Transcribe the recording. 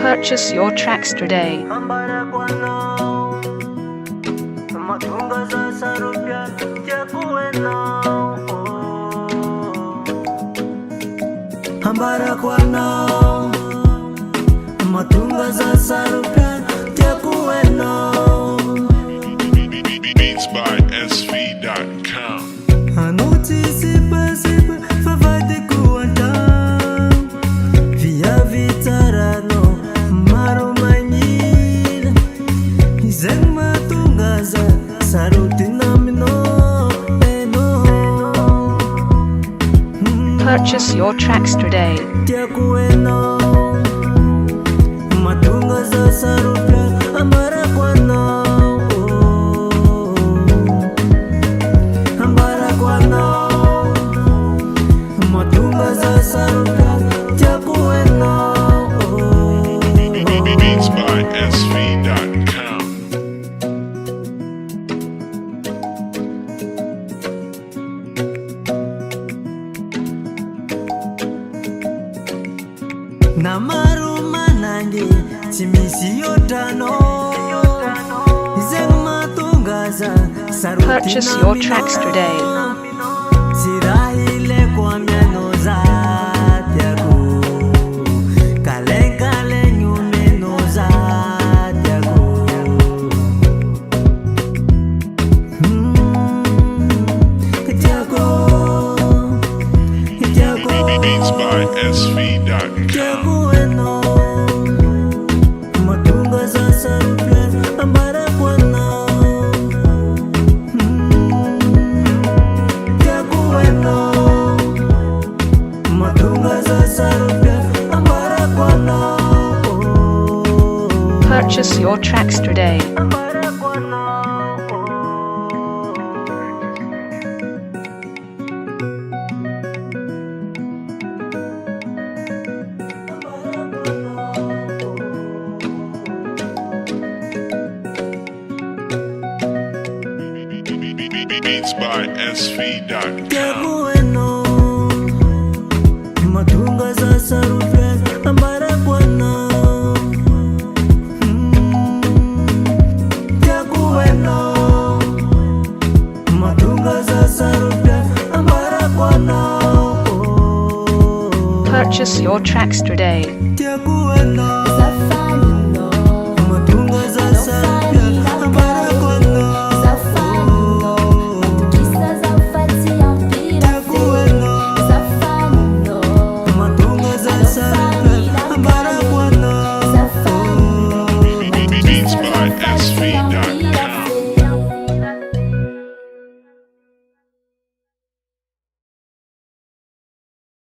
Purchase your tracks today. Ambara kwano matunga za sarupya tekueno. Beats by SV.com. Anuti sipa sipa favate kuanta via vitarano maro manyil izeng matunga za saruti namino. Purchase your tracks today. Tekueno matunga za sarupya ambara kwano. Ambara kwano matunga za sarupya tekueno. Beats by SV.com. Namaruma nange chimisi yotano izeng matungaza saruti. Purchase your tracks today. Zirahile kwa mianoza tiago kale kale nyumenoza tiago. Tiago Tiago Beats by SV.com. Tekueno matunga za sarupya ambara kwano. Tekueno matunga za sarupya ambara kwano. Purchase your tracks today. Ambara kwano. Beats by SV.com. Tekueno matunga za sarupya ambara kwano. Tekueno matunga za sarupya ambara kwano. Purchase your tracks today. Tekueno matunga za sarupya ambara kwano. Beats by SV.com.